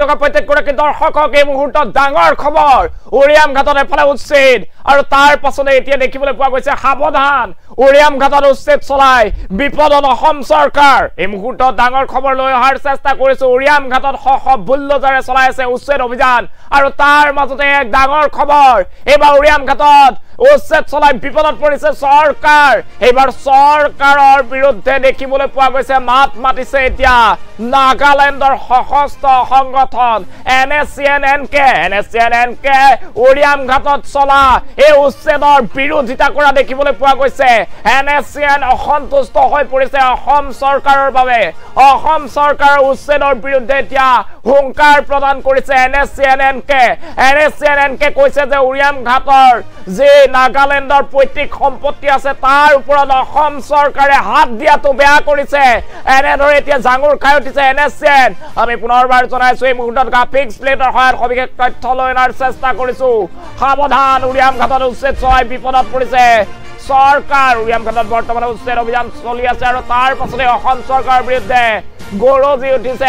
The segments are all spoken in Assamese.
প্ৰত্যেকগৰাকী দৰ্শকক এই মুহূৰ্তত ডাঙৰ খবৰ উৰিয়াম ঘাটত এফালে উচ্ছেদ আৰু তাৰ পাছতে এতিয়া দেখিবলৈ পোৱা গৈছে সাৱধান উৰিয়াম ঘাটত উচ্ছেদ চলাই বিপদত অসম চৰকাৰ এই মুহূৰ্তত ডাঙৰ খবৰ লৈ অহাৰ চেষ্টা কৰিছে উৰিয়াম ঘাটত বুলডোজাৰে চলাই আছে উচ্ছেদ অভিযান আৰু তাৰ মাজতে এক ডাঙৰ খবৰ এবাৰ উৰিয়াম ঘাটত উচ্ছেদ চলাই বিপদত পৰিছে চৰকাৰ এবাৰ চৰকাৰৰ বিৰুদ্ধে দেখিবলৈ পোৱা গৈছে মাত মাতিছে এতিয়া নাগালেণ্ডৰ সশস্ত্ৰ সংগঠন NSCNNK উৰিয়াম ঘাটত চলা এই উচ্ছেদৰ বিৰোধিতা কৰা দেখিবলৈ পোৱা গৈছে NSCN অসন্তুষ্ট হৈ পৰিছে অসম চৰকাৰৰ বাবে অসম চৰকাৰৰ উচ্ছেদৰ বিৰুদ্ধে এতিয়া হুংকাৰ প্ৰদান কৰিছে NSCNNK কৈছে যে উৰিয়াম ঘাটৰ যে নাগালেণ্ডৰ পৈতৃক সম্পত্তি আছে তাৰ ওপৰত অসম চৰকাৰে হাত দিয়াটো বেয়া কৰিছে এনেদৰে এতিয়া জাঙুৰ খাই উঠিছে NSCN আমি পুনৰবাৰ জনাইছো এই মুহূৰ্তত গ্ৰাফিক্স প্লেটৰ সহায়ত সবিশেষ তথ্য লৈ অনাৰ চেষ্টা কৰিছো সাৱধান উৰিয়াম ঘাটত উচ্ছেদ চলাই বিপদত পৰিছে চৰকাৰ উৰিয়াম ঘাটত বৰ্তমানে উচ্ছেদ অভিযান চলি আছে আৰু তাৰ পাছতে অসম চৰকাৰৰ বিৰুদ্ধে গৰজি উঠিছে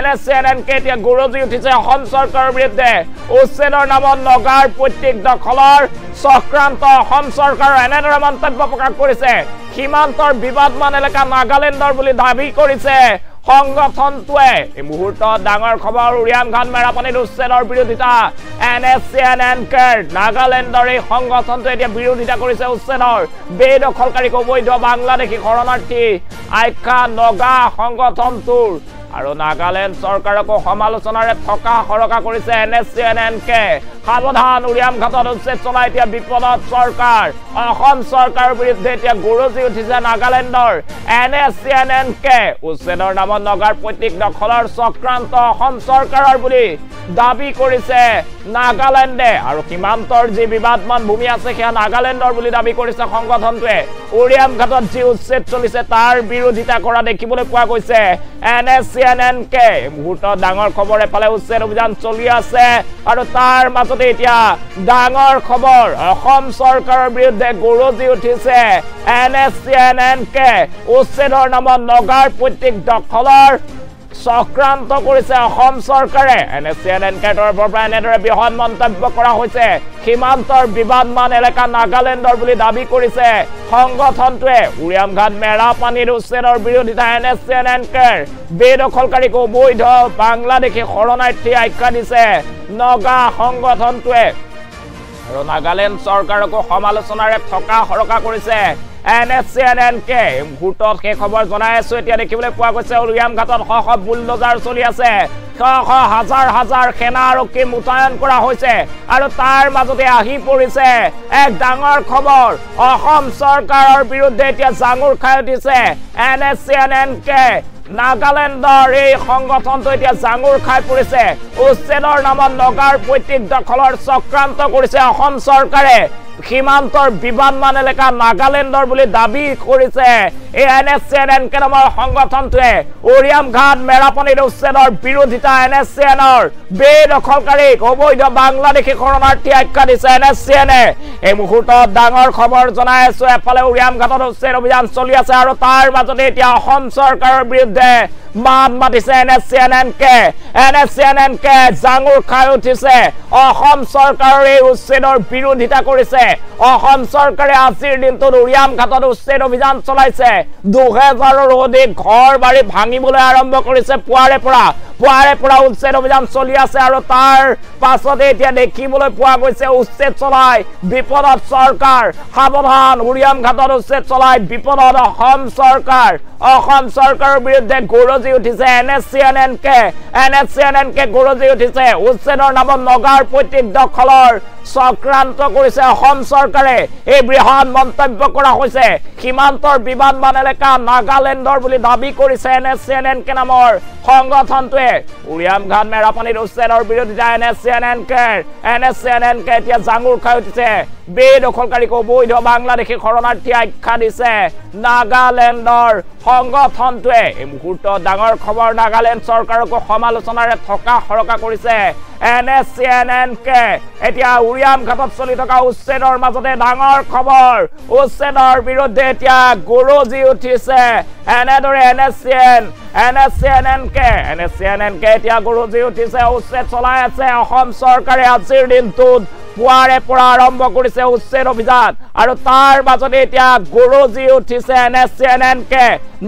NSCNNK এতিয়া গৰজি উঠিছে অসম চৰকাৰৰ বিৰুদ্ধে উচ্ছেদৰ নামত নগাৰ পৈতৃক দখলৰ চক্ৰান্ত অসম চৰকাৰৰ এনেদৰে মন্তব্য প্ৰকাশ কৰিছে সীমান্তৰ বিবাদমান এলেকা নাগালেণ্ডৰ বুলি দাবী কৰিছে সংগঠনটোৱে এই মুহূৰ্তত ডাঙৰ খবৰ উৰিয়াম ঘাট মেৰাপানীত উচ্ছেদৰ বিৰোধিতা NSCNNK নাগালেণ্ডৰ এই সংগঠনটোৱে এতিয়া বিৰোধিতা কৰিছে উচ্ছেদৰ বেদখলকাৰীক অবৈধ বাংলাদেশী শৰণাৰ্থী আখ্যা নগা সংগঠনটোৰ আৰু নাগালেণ্ড চৰকাৰকো সমালোচনাৰে থকা সৰকা কৰিছে NSCNNK সাৱধান উৰিয়াম ঘাটত উচ্ছেদ চলাই এতিয়া বিপদত চৰকাৰ অসম চৰকাৰৰ বিৰুদ্ধে এতিয়া গৰজি উঠিছে নাগালেণ্ডৰ NSCNNK উচ্ছেদৰ নামত নগাৰ পৈতৃক দখলৰ চক্ৰান্ত অসম চৰকাৰৰ বুলি দাবী কৰিছে নাগালেণ্ডে আৰু সীমান্তৰ যি বিবাদমান ভূমি আছে সেয়া নাগালেণ্ডৰ বুলি দাবী কৰিছে সংগঠনটোৱে উৰিয়াম ঘাটত যি উচ্ছেদ চলিছে তাৰ বিৰোধিতা কৰা দেখিবলৈ পোৱা গৈছে NSCNNK মুহূৰ্তত ডাঙৰ খবৰ এফালে উচ্ছেদ অভিযান চলি আছে আৰু তাৰ মাজতে এতিয়া ডাঙৰ খবৰ অসম চৰকাৰৰ বিৰুদ্ধে গৰজি উঠিছে NSCNNK উচ্ছেদৰ নামত নগাৰ পৈতৃক দখলৰ চক্ৰান্ত কৰিছে অসম চৰকাৰে NSCNNK তৰফৰ পৰা এনেদৰে বৃহৎ মন্তব্য কৰা হৈছে সীমান্তৰ বিবাদমান এলেকা নাগালেণ্ডৰ বুলি দাবী কৰিছে সংগঠনটোৱে উৰিয়াম ঘাট মেৰাপানীৰ উচ্ছেদৰ বিৰোধিতা NSCNNK বেদখলকাৰীক অবৈধ বাংলাদেশী শৰণাৰ্থী আখ্যা দিছে নগা সংগঠনটোৱে আৰু নাগালেণ্ড চৰকাৰকো সমালোচনাৰে থকা সৰকা কৰিছে NSCNNK মুহূৰ্তত সেই খবৰ জনাই আছো এতিয়া দেখিবলৈ পোৱা গৈছে উৰিয়াম ঘাটত বুলডোজাৰ চলি আছে হাজাৰ হাজাৰ সেনা আৰক্ষী মোতায়েন কৰা হৈছে আৰু তাৰ মাজতে আহি পৰিছে এক ডাঙৰ খবৰ অসম চৰকাৰৰ বিৰুদ্ধে এতিয়া জাঙুৰ খাই উঠিছে NSCNNK নাগালেণ্ডৰ এই সংগঠনটো এতিয়া জাঙুৰ খাই পৰিছে উচ্ছেদৰ নামত নগাৰ পৈতৃক দখলৰ চক্ৰান্ত কৰিছে অসম চৰকাৰে সীমান্তৰ বিবাদমান এলেকা নাগালেণ্ডৰ বুলি দাবী কৰিছে এই NSCNNK নামৰ সংগঠনটোৱে উৰিয়াম ঘাট মেৰাপানীৰ উচ্ছেদৰ বিৰোধিতা NSCNৰ বেদখলকাৰীক অবৈধ বাংলাদেশী শৰণাৰ্থী আখ্যা দিছে NSCNে এই মুহূৰ্তত ডাঙৰ খবৰ জনাই আছো এফালে উৰিয়াম ঘাটত উচ্ছেদ অভিযান চলি আছে আৰু তাৰ মাজতে এতিয়া অসম চৰকাৰৰ বিৰুদ্ধে মাত মাতিছে NSCNNK জাঙুৰ খাই উঠিছে অসম চৰকাৰৰ এই উচ্ছেদৰ বিৰোধিতা কৰিছে অসম চৰকাৰে আজিৰ দিনটোত উৰিয়াম ঘাটত উচ্ছেদ অভিযান চলাইছে 2000ৰো অধিক ঘৰ বাৰী ভাঙিবলৈ আৰম্ভ কৰিছে পুৱাৰে পৰা উচ্ছেদ অভিযান চলি আছে আৰু তাৰ পাছতে এতিয়া দেখিবলৈ পোৱা গৈছে উচ্ছেদ চলাই বিপদত চৰকাৰ সাৱধান উৰিয়াম ঘাটত উচ্ছেদ চলাই বিপদত অসম চৰকাৰৰ বিৰুদ্ধে গৰজি উঠিছে NSCNNK গৰজি উঠিছে উচ্ছেদৰ নামত নগাৰ পৈতৃক দখলৰ চক্ৰান্ত কৰিছে অসম চৰকাৰে এই বৃহৎ মন্তব্য কৰা হৈছে সীমান্তৰ বিবাদমান এলেকা নাগালেণ্ডৰ বুলি দাবী কৰিছে NSCNNK নামৰ সংগঠনটোৱে উৰিয়াম ঘাট মেৰাপানীৰ উচ্ছেদৰ বিৰোধিতা NSCNNK এতিয়া জাঙুৰ খাই উঠিছে বেদখলকাৰীক অবৈধ বাংলাদেশী শৰণাৰ্থী আখ্যা দিছে নাগালেণ্ডৰ সংগঠনটোৱে এই মুহূৰ্তত ডাঙৰ খবৰ নাগালেণ্ড চৰকাৰকো সমালোচনাৰে থকা সৰকা কৰিছে NSCNNK এতিয়া উৰিয়াম ঘাটত চলি থকা উচ্ছেদৰ মাজতে ডাঙৰ খবৰ উচ্ছেদৰ বিৰুদ্ধে এতিয়া গৰজি উঠিছে এনেদৰে NSCNNK এতিয়া গৰজি উঠিছে উচ্ছেদ চলাই আছে অসম চৰকাৰে আজিৰ দিনটোত পুৱাৰে পৰা আৰম্ভ কৰিছে উচ্ছেদ অভিযান আৰু তাৰ মাজতে এতিয়া গৰজি উঠিছে NSCNNK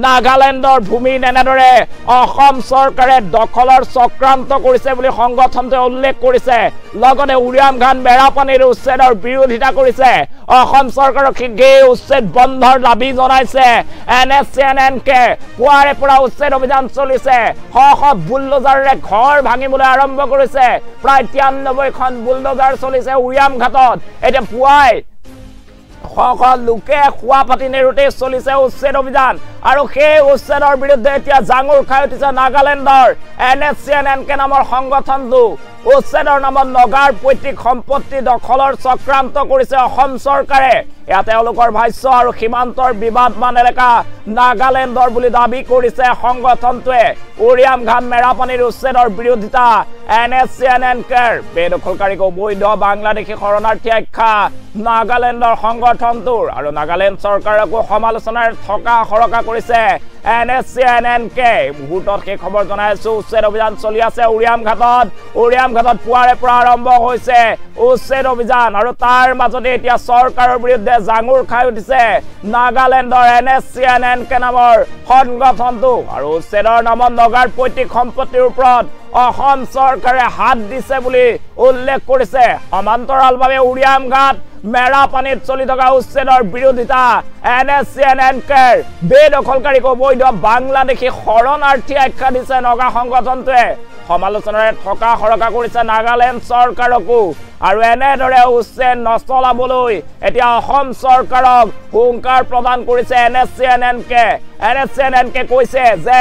নাগালেণ্ডৰ ভূমি এনেদৰে অসম চৰকাৰে দখলৰ চক্ৰান্ত কৰিছে বুলি সংগঠনটোৱে উল্লেখ কৰিছে লগতে উৰিয়াম ঘাট মেৰাপানীৰ উচ্ছেদৰ বিৰোধিতা কৰিছে অসম চৰকাৰক শীঘ্ৰেই উচ্ছেদ বন্ধৰ দাবী জনাইছে NSCNNK পুৱাৰে পৰা উচ্ছেদ অভিযান চলিছে শ বুলডোজাৰেৰে ঘৰ ভাঙিবলৈ আৰম্ভ কৰিছে প্ৰায় 93খন বুলডোজাৰ চলিছে উৰিয়াম ঘাটত এতিয়া পুৱাই লোকে খোৱা পাতি নেৰুতে চলিছে উচ্ছেদ অভিযান আৰু সেই উচ্ছেদৰ বিৰুদ্ধে এতিয়া জাঙুৰ খাই উঠিছে নাগালেণ্ডৰ NSCNNK নামৰ সংগঠনটো উচ্ছেদৰ নামত নগাৰ পৈতৃক সম্পত্তি দখলৰ চক্ৰান্ত কৰিছে অসম চৰকাৰে ইয়াতে তেওঁলোকৰ ভাষ্য আৰু সীমান্তৰ বিবাদমান এলেকা নাগালেণ্ডৰ বুলি দাবী কৰিছে সংগঠনটোৱে উৰিয়াম ঘাট মেৰাপানীৰ উচ্ছেদৰ বিৰোধিতা NSCNNKৰ বেদখলকাৰীক অবৈধ বাংলাদেশী শৰণাৰ্থী আখ্যা নাগালেণ্ডৰ সংগঠনটোৰ আৰু নাগালেণ্ড চৰকাৰকো সমালোচনাৰ থকা সৰকা কৰিছে NSCNNK মুহূৰ্তত সেই খবৰ জনাইছো উচ্ছেদ অভিযান চলি আছে উৰিয়াম ঘাটত পুৱাৰে পৰা আৰম্ভ হৈছে উচ্ছেদ অভিযান আৰু তাৰ মাজতে এতিয়া চৰকাৰৰ বিৰুদ্ধে জাঙুৰ খাই উঠিছে নাগালেণ্ডৰ NSCNNK নামৰ সংগঠনটো আৰু উচ্ছেদৰ নামত নগাৰ পৈতৃক সম্পত্তিৰ ওপৰত অসম চৰকাৰে হাত দিছে বুলি উল্লেখ কৰিছে সমান্তৰালভাৱে উৰিয়াম ঘাট মেৰাপানীত চলি থকা উচ্ছেদৰ বিৰোধিতা NSCNNKৰ বেদখলকাৰীক অবৈধ বাংলাদেশী শৰণাৰ্থী আখ্যা দিছে নগা সংগঠনটোৱে সমালোচনাৰে থকা সৰকা কৰিছে নাগালেণ্ড চৰকাৰকো আৰু এনেদৰে উচ্ছেদ নচলাবলৈ এতিয়া অসম চৰকাৰক হুংকাৰ প্ৰদান কৰিছে NSCNNK কৈছে যে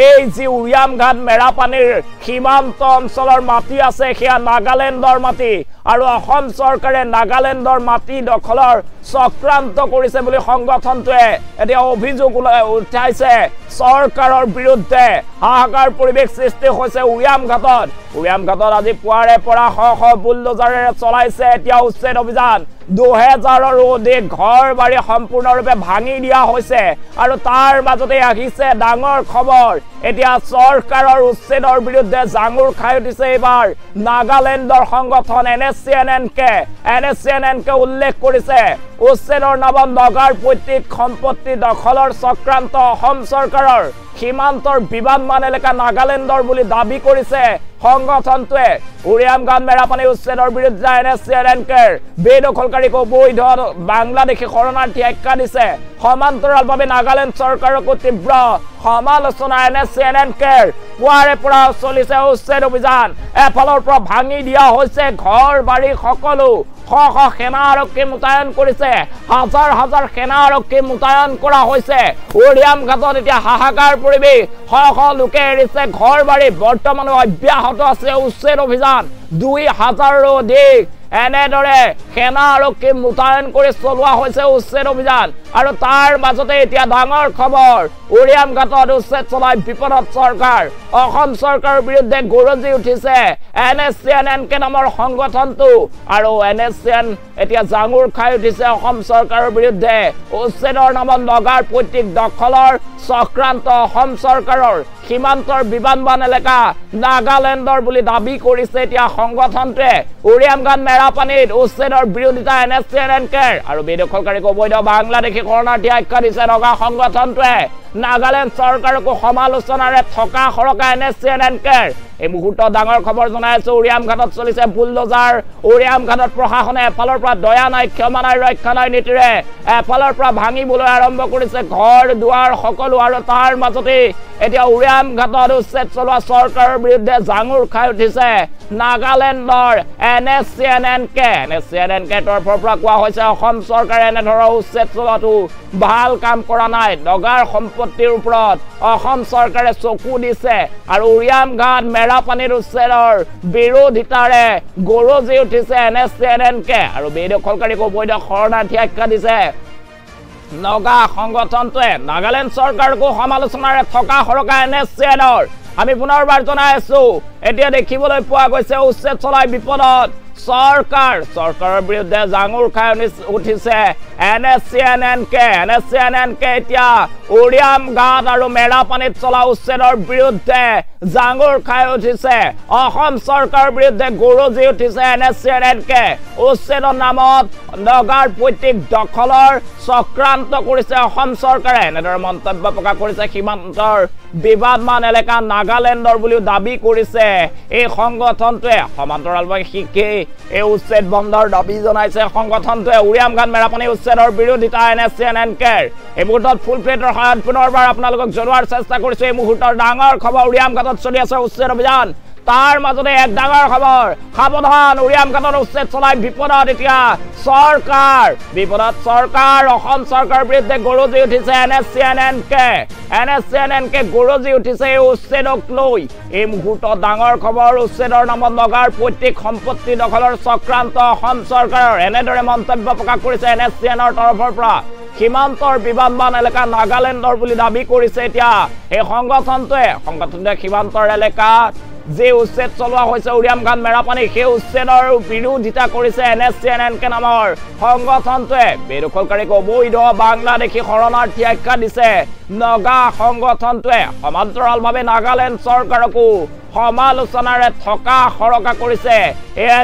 এই যি উৰিয়াম ঘাট মেৰাপানীৰ সীমান্ত অঞ্চলৰ মাটি আছে সেয়া নাগালেণ্ডৰ মাটি আৰু অসম চৰকাৰে নাগালেণ্ডৰ মাটি দখলৰ চক্ৰান্ত কৰিছে বুলি সংগঠনটোৱে এতিয়া অভিযোগ উঠাইছে চৰকাৰৰ বিৰুদ্ধে হাহাকাৰ পৰিৱেশ সৃষ্টি হৈছে উৰিয়াম ঘাটত আজি পুৱাৰে পৰা শ বুলডোজাৰেৰে চলাইছে এতিয়া উচ্ছেদ অভিযান 2000ৰো অধিক ঘৰ বাৰী সম্পূৰ্ণৰূপে ভাঙি দিয়া হৈছে আৰু তাৰ মাজতে আহিছে ডাঙৰ খবৰ এতিয়া চৰকাৰৰ উচ্ছেদৰ বিৰুদ্ধে জাঙুৰ খাই উঠিছে এইবাৰ নাগালেণ্ডৰ সংগঠন NSCNNK উল্লেখ কৰিছে উচ্ছেদৰ নামত নগাৰ পৈতৃক সম্পত্তি দখলৰ চক্ৰান্ত অসম চৰকাৰৰ সীমান্তৰ বিবাদমান এলেকা নাগালেণ্ডৰ বুলি দাবী কৰিছে সংগঠনটোৱে উৰিয়াম ঘাট মেৰাপানী উচ্ছেদৰ বিৰুদ্ধে NSCNNKৰ বেদখলকাৰীক অবৈধ বাংলাদেশী শৰণাৰ্থী আখ্যা দিছে সমান্তৰালভাৱে নাগালেণ্ড চৰকাৰকো তীব্ৰ সমালোচনা NSCNNKৰ পুৱাৰে পৰা চলিছে উচ্ছেদ অভিযান এফালৰ পৰা ভাঙি দিয়া হৈছে ঘৰ বাৰী সকলো শ সেনা আৰক্ষী মোতায়েন কৰিছে হাজাৰ সেনা আৰক্ষী মোতায়েন কৰা হৈছে উৰিয়াম ঘাটত এতিয়া হাহাকাৰ পৰিৱেশ শ লোকে এৰিছে ঘৰ বাৰী বৰ্তমানো অব্যাহত আছে উচ্ছেদ অভিযান 2000ৰো অধিক এনেদৰে সেনা আৰক্ষী মোতায়েন কৰি চলোৱা হৈছে উচ্ছেদ অভিযান আৰু তাৰ মাজতে এতিয়া ডাঙৰ খবৰ উৰিয়াম ঘাটত উচ্ছেদ চলাই বিপদত চৰকাৰ অসম চৰকাৰৰ বিৰুদ্ধে গৰজি উঠিছে NSCNNK নামৰ সংগঠনটো আৰু NSCN এতিয়া জাঙুৰ খাই উঠিছে অসম চৰকাৰৰ বিৰুদ্ধে উচ্ছেদৰ নামত নগাৰ পৈতৃক দখলৰ চক্ৰান্ত অসম চৰকাৰৰ সীমান্তৰ বিবাদমান এলেকা নাগালেণ্ডৰ বুলি দাবী কৰিছে এতিয়া সংগঠনটোৱে উৰিয়াম ঘাট মেৰাপানীত উচ্ছেদৰ বিৰোধিতা NSCNNKৰ আৰু বেদখলকাৰীক অবৈধ বাংলাদেশী শৰণাৰ্থী আখ্যা দিছে নগা সংগঠনটোৱে নাগালেণ্ড চৰকাৰকো সমালোচনাৰে থকা সৰকা NSCNNKৰ এই মুহূৰ্তত ডাঙৰ খবৰ জনাইছো উৰিয়াম ঘাটত চলিছে বুলডোজাৰ উৰিয়াম ঘাটত প্ৰশাসনে এফালৰ পৰা দয়া নাই ক্ষমা নাই ৰক্ষা নাই নীতিৰে এফালৰ পৰা ভাঙিবলৈ আৰম্ভ কৰিছে ঘৰ দুৱাৰ সকলো আৰু তাৰ মাজতে এতিয়া উৰিয়াম ঘাটত উচ্ছেদ চলোৱা চৰকাৰৰ বিৰুদ্ধে জাঙুৰ খাই উঠিছে নাগালেণ্ডৰ NSCNNK তৰফৰ পৰা কোৱা হৈছে অসম চৰকাৰে এনেধৰণৰ উচ্ছেদ চলোৱাটো ভাল কাম কৰা নাই নগাৰ সম্পত্তিৰ ওপৰত অসম চৰকাৰে চকু দিছে আৰু উৰিয়াম ঘাট মেৰাপানীৰ উচ্ছেদৰ বিৰোধিতাৰে গৰজি উঠিছে NSCNNK আৰু বেদখলকাৰীক অবৈধ শৰণাৰ্থী আখ্যা দিছে নগা সংগঠনটোৱে নাগালেণ্ড চৰকাৰকো সমালোচনাৰে থকা সৰকা NSCNৰ আমি পুনৰবাৰ জনাই আছো এতিয়া দেখিবলৈ পোৱা গৈছে উচ্ছেদ চলাই বিপদত চৰকাৰৰ বিৰুদ্ধে জাঙুৰ খাই উঠিছে NSCNNকে এতিয়া উৰিয়াম ঘাট আৰু মেৰাপানীত চলা উচ্ছেদৰ বিৰুদ্ধে জাঙুৰ খাই উঠিছে অসম চৰকাৰৰ বিৰুদ্ধে গৰজি উঠিছে NSCNNকে উচ্ছেদৰ নামত নগাৰ পৈতৃক দখলৰ চক্ৰান্ত কৰিছে অসম চৰকাৰে এনেদৰে মন্তব্য প্ৰকাশ কৰিছে সীমান্তৰ বিবাদমান এলেকা নাগালেণ্ডৰ বুলিও দাবী কৰিছে এই সংগঠনটোৱে সমান্তৰালভাৱে শিকি এই উচ্ছেদ বন্ধৰ দাবী জনাইছে সংগঠনটোৱে উৰিয়াম ঘাট মেৰাপানী উচ্ছেদৰ বিৰোধিতা NSCNNকে এই মুহূৰ্তত ফুল প্লেটৰ সহায়ত পুনৰবাৰ আপোনালোকক জনোৱাৰ চেষ্টা কৰিছো এই মুহূৰ্তৰ ডাঙৰ খবৰ উৰিয়াম ঘাটত চলি আছে উচ্ছেদ অভিযান তাৰ মাজতে এক ডাঙৰ খবৰ সাৱধান উৰিয়াম ঘাটত উচ্ছেদ চলাই বিপদত এতিয়া চৰকাৰ অসম চৰকাৰৰ বিৰুদ্ধে গৰজি উঠিছে NSCNNকে গৰজি উঠিছে এই উচ্ছেদক লৈ এই মুহূৰ্তত ডাঙৰ খবৰ উচ্ছেদৰ নামত নগাৰ পৈতৃক সম্পত্তি দখলৰ চক্ৰান্ত অসম চৰকাৰৰ এনেদৰে মন্তব্য প্ৰকাশ কৰিছে NSCNৰ তৰফৰ পৰা সীমান্তৰ বিবাদমান এলেকা নাগালেণ্ডৰ বুলি দাবী কৰিছে এতিয়া এই সংগঠনটোৱে সীমান্তৰ এলেকাত যে উচ্ছেদ চলোৱা হৈছে উৰিয়াম ঘাট মেৰাপানী সেই উচ্ছেদৰ বিৰোধিতা কৰিছে NSCNNকে নামৰ সংগঠনটোৱে বেদখলকাৰীক অবৈধ বাংলাদেশী শৰণাৰ্থী আখ্যা দিছে নগা সংগঠনটোৱে সমান্তৰালভাৱে নাগালেণ্ড চৰকাৰকো সমালোচনাৰে থকা সৰকা কৰিছে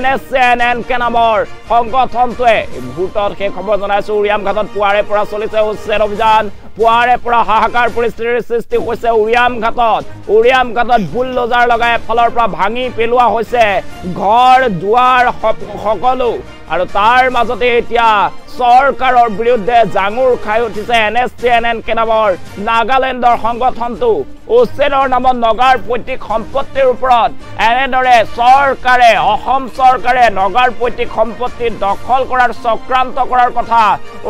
NSCNNকে নামৰ সংগঠনটোৱে মুহূৰ্তত সেই খবৰ জনাইছো উৰিয়াম ঘাটত পুৱাৰে পৰা চলিছে উচ্ছেদ অভিযান পুৱাৰে পৰা হাহাকাৰ পৰিস্থিতিৰ সৃষ্টি হৈছে উৰিয়াম ঘাটত বুলডোজাৰ লগাই এফালৰ পৰা ভাঙি পেলোৱা হৈছে ঘৰ দুৱাৰ সকলো আৰু তাৰ মাজতে এতিয়া চৰকাৰৰ বিৰুদ্ধে জাঙুৰ খাই উঠিছে NSCNNকে নামৰ নাগালেণ্ডৰ সংগঠনটো উচ্ছেদৰ নামত নগাৰ পৈতৃক সম্পত্তিৰ ওপৰত এনেদৰে অসম চৰকাৰে নগাৰ পৈতৃক সম্পত্তি দখল কৰাৰ চক্ৰান্ত কৰাৰ কথা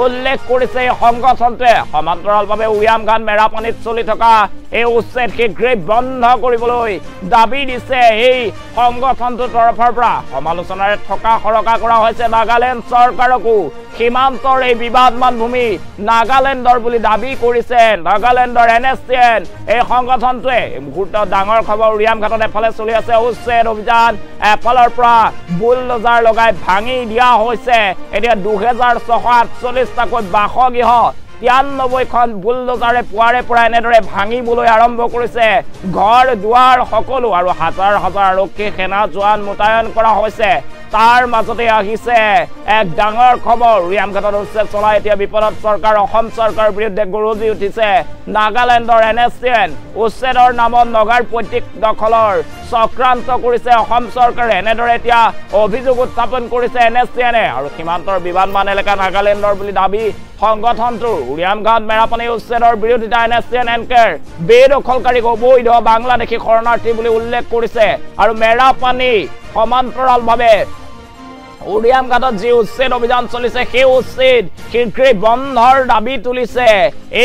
উল্লেখ কৰিছে এই সংগঠনটোৱে সমান্তৰালভাৱে উৰিয়াম ঘাট মেৰাপানীত চলি থকা এই উচ্ছেদ শীঘ্ৰেই বন্ধ কৰিবলৈ দাবী দিছে এই সংগঠনটোৰ তৰফৰ পৰা সমালোচনাৰে থকা সৰকা কৰা হৈছে নাগালেণ্ড চৰকাৰকো সীমান্তৰ এই বিবাদমান ভূমি নাগালেণ্ডৰ বুলি দাবী কৰিছে নাগালেণ্ডৰ NSCN এই সংগঠনটোৱে মুহূৰ্তত ডাঙৰ খবৰ উৰিয়াম ঘাটত এফালে চলি আছে উচ্ছেদ অভিযান এফালৰ পৰা বুলডোজাৰ লগাই ভাঙি দিয়া হৈছে এতিয়া 2648টাকৈ বাসগৃহ 93খন বুলডোজাৰে পুৱাৰে পৰা এনেদৰে ভাঙিবলৈ আৰম্ভ কৰিছে ঘৰ দুৱাৰ সকলো আৰু হাজাৰ হাজাৰ আৰক্ষী সেনা জোৱান মোতায়েন কৰা হৈছে তাৰ মাজতে আহিছে এক ডাঙৰ খবৰ উৰিয়াম ঘাটত উচ্ছেদ চলাই এতিয়া বিপদত চৰকাৰ অসম চৰকাৰৰ বিৰুদ্ধে গৰজি উঠিছে নাগালেণ্ডৰ NSCN উচ্ছেদৰ নামত নগাৰ পৈতৃক দখলৰ চক্ৰান্ত কৰিছে অসম চৰকাৰে এনেদৰে এতিয়া অভিযোগ উত্থাপন কৰিছে NSCNে আৰু সীমান্তৰ বিবাদমান এলেকা নাগালেণ্ডৰ বুলি দাবী সংগঠনটোৰ উৰিয়াম ঘাট মেৰাপানী উচ্ছেদৰ বিৰোধিতা NSCNNকে বেদখলকাৰীক অবৈধ বাংলাদেশী শৰণাৰ্থী বুলি উল্লেখ কৰিছে আৰু মেৰাপানী সমান্তৰালভাৱে উৰিয়াম ঘাটত যি উচ্ছেদ অভিযান চলিছে সেই উচ্ছেদ শীঘ্ৰেই বন্ধৰ দাবী তুলিছে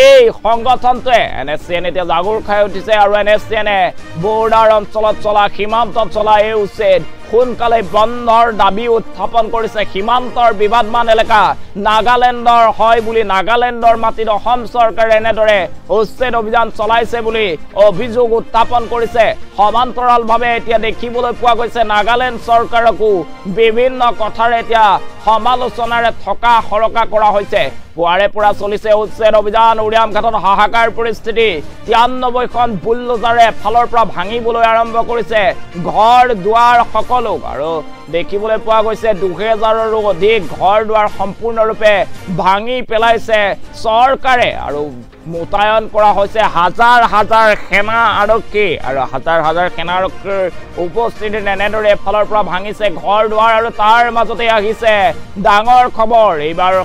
এই সংগঠনটোৱে NSCN এতিয়া জাগুৰ খাই উঠিছে আৰু NSCNে বৰ্ডাৰ অঞ্চলত চলা সীমান্তত চলা এই উচ্ছেদ সোনকালে বন্ধৰ দাবী উত্থাপন কৰিছে সীমান্তৰ বিবাদমান এলেকা নাগালেণ্ডৰ হয় বুলি নাগালেণ্ডৰ মাটিত অসম চৰকাৰে এনেদৰে উচ্ছেদ অভিযান চলাইছে বুলি অভিযোগ উত্থাপন কৰিছে সমান্তৰালভাৱে এতিয়া দেখিবলৈ পোৱা গৈছে নাগালেণ্ড চৰকাৰকো বিভিন্ন কথাৰে এতিয়া সমালোচনাৰে থকা সৰকা কৰা হৈছে পুৱাৰে পৰা চলিছে উচ্ছেদ অভিযান উৰিয়াম ঘাটত হাহাকাৰ পৰিস্থিতি 93খন বুলডোজাৰে ফালৰ পৰা ভাঙিবলৈ আৰম্ভ কৰিছে ঘৰ দুৱাৰ সকলো আৰু দেখিবলৈ পোৱা গৈছে 2000ৰো অধিক ঘৰ দুৱাৰ সম্পূৰ্ণৰূপে ভাঙি পেলাইছে চৰকাৰে আৰু মোতায়েন কৰা হৈছে হাজাৰ হাজাৰ সেনা আৰক্ষী আৰু হাজাৰ হাজাৰ সেনা আৰক্ষীৰ উপস্থিতিত এনেদৰে ফালৰ পৰা ভাঙিছে ঘৰ দুৱাৰ আৰু তাৰ মাজতে আহিছে ডাঙৰ খবৰ এইবাৰ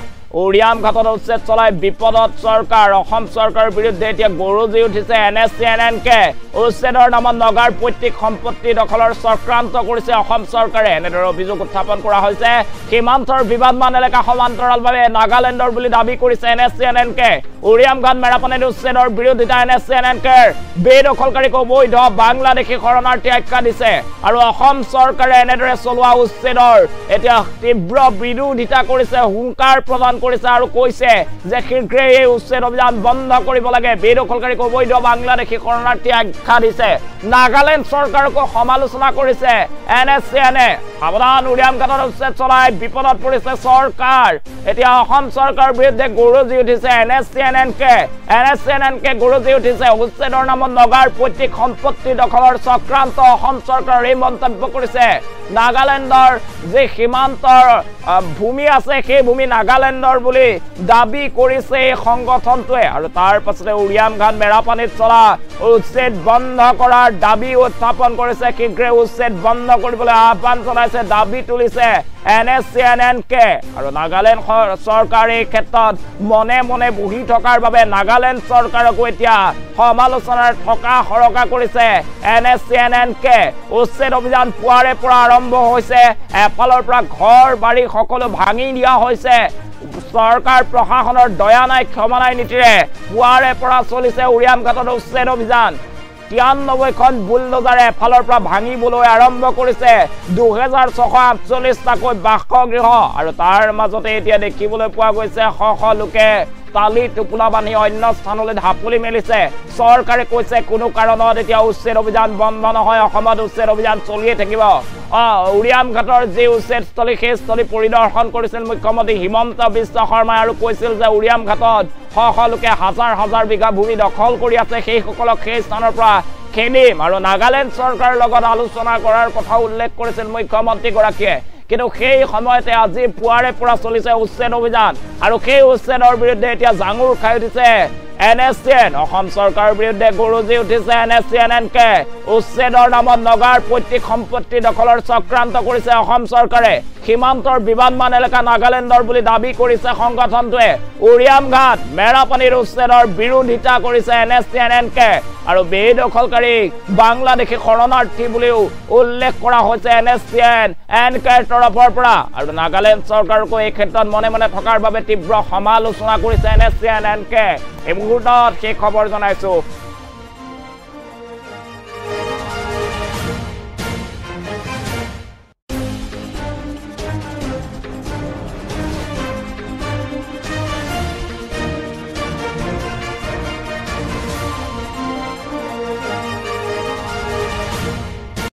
উৰিয়াম ঘাটত উচ্ছেদ চলাই বিপদত চৰকাৰ অসম চৰকাৰৰ বিৰুদ্ধে এতিয়া গৰজি উঠিছে NSCNNকে উচ্ছেদৰ নামত নগাৰ পৈতৃক সম্পত্তি দখলৰ চক্ৰান্ত কৰিছে অসম চৰকাৰে এনেদৰে অভিযোগ উত্থাপন কৰা হৈছে সীমান্তৰ বিবাদমান এলেকা সমান্তৰালভাৱে নাগালেণ্ডৰ বুলি দাবী কৰিছে NSCNNকে উৰিয়াম ঘাট মেৰাপানীত উচ্ছেদৰ বিৰোধিতা NSCNNকে বেদখলকাৰীক অবৈধ বাংলাদেশী শৰণাৰ্থী আখ্যা দিছে আৰু অসম চৰকাৰে এনেদৰে চলোৱা উচ্ছেদৰ এতিয়া তীব্ৰ বিৰোধিতা কৰিছে হুংকাৰ প্ৰদান কৰিছে আৰু কৈছে যে শীঘ্ৰে এই উচ্ছেদ অভিযান বন্ধ কৰিব লাগে বেদখলকাৰীক অবৈধ বাংলাদেশী শৰণাৰ্থী আখ্যা দিছে নাগালেণ্ড চৰকাৰক সমালোচনা কৰিছে NSCN-এ সাৱধান উৰিয়াম ঘাটত উচ্ছেদ চলাই বিপদত পৰিছে চৰকাৰ এতিয়া অসম চৰকাৰৰ বিৰুদ্ধে গৰজি উঠিছে NSCN-কে গৰজি উঠিছে উচ্ছেদৰ নামত নগাৰ পৈতৃক সম্পত্তি দখলৰ চক্ৰান্ত অসম চৰকাৰৰ এই মন্তব্য কৰিছে নাগালেণ্ডৰ যে সীমান্তৰ ভূমি আছে সেই ভূমি নাগালেণ্ডৰ বুলি দাবী কৰিছে এই সংগঠনটোৱে আৰু তাৰ পাছতে উৰিয়াম ঘাট মেৰাপানীত চলা উচ্ছেদ বন্ধ কৰাৰ দাবী উত্থাপন কৰিছে শীঘ্ৰে উচ্ছেদ বন্ধ কৰিবলৈ আহ্বান জনাইছে দাবী তুলিছে NSCN-কে আৰু নাগালেণ্ড চৰকাৰ এই ক্ষেত্ৰত মনে মনে বহি থকাৰ বাবে নাগালেণ্ড চৰকাৰকো এতিয়া সমালোচনাৰ থকা সৰকা কৰিছে NSCN-কে উচ্ছেদ অভিযান পুৱাৰে পৰা আৰম্ভ হৈছে এফালৰ পৰা ঘৰ বাৰী সকলো ভাঙি দিয়া হৈছে চৰকাৰ প্ৰশাসনৰ দয়া নাই ক্ষমা নাই নীতিৰে পুৱাৰে পৰা চলিছে উৰিয়াম ঘাটত উচ্ছেদ অভিযান 93খন বুলডোজাৰে এফালৰ পৰা ভাঙিবলৈ আৰম্ভ কৰিছে 2648টাকৈ বাসগৃহ আৰু তাৰ মাজতে এতিয়া দেখিবলৈ পোৱা গৈছে শ লোকে তালি টুপুলা বান্ধি অন্য স্থানলৈ ঢাপলি মেলিছে চৰকাৰে কৈছে কোনো কাৰণত এতিয়া উচ্ছেদ অভিযান বন্ধ নহয় অসমত উচ্ছেদ অভিযান চলিয়ে থাকিব উৰিয়াম ঘাটৰ যি উচ্ছেদস্থলী সেই স্থলী পৰিদৰ্শন কৰিছিল মুখ্যমন্ত্ৰী হিমন্ত বিশ্ব শৰ্মাই আৰু কৈছিল যে উৰিয়াম ঘাটত শ লোকে হাজাৰ বিঘা ভূমি দখল কৰি আছে সেই সকলক সেই স্থানৰ পৰা খেদিম আৰু নাগালেণ্ড চৰকাৰৰ লগত আলোচনা কৰাৰ কথা উল্লেখ কৰিছিল মুখ্যমন্ত্ৰীগৰাকীয়ে কিন্তু সেই সময়তে আজি পুৱাৰে পৰা চলিছে উচ্ছেদ অভিযান আৰু সেই উচ্ছেদৰ বিৰুদ্ধে এতিয়া জাঙুৰ খাই উঠিছে NSCN অসম চৰকাৰৰ বিৰুদ্ধে গৰজি উঠিছে NSCN-কে উচ্ছেদৰ নামত নগাৰ পৈতৃক সম্পত্তি দখলৰ চক্ৰান্ত কৰিছে অসম চৰকাৰে সীমান্তৰ বিবাদমান এলেকা নাগালেণ্ডৰ বুলি দাবী কৰিছে সংগঠনটোৱে উৰিয়াম ঘাট মেৰাপানীৰ উচ্ছেদৰ বিৰোধিতা কৰিছে NSCN-কে আৰু বেদখলকাৰীক বাংলাদেশী শৰণাৰ্থী বুলিও উল্লেখ কৰা হৈছে NSCN-কে তৰফৰ পৰা আৰু নাগালেণ্ড চৰকাৰকো এই ক্ষেত্ৰত মনে মনে থকাৰ বাবে তীব্ৰ সমালোচনা কৰিছে NSCN-কে এই মুহূৰ্তত সেই খবৰ জনাইছো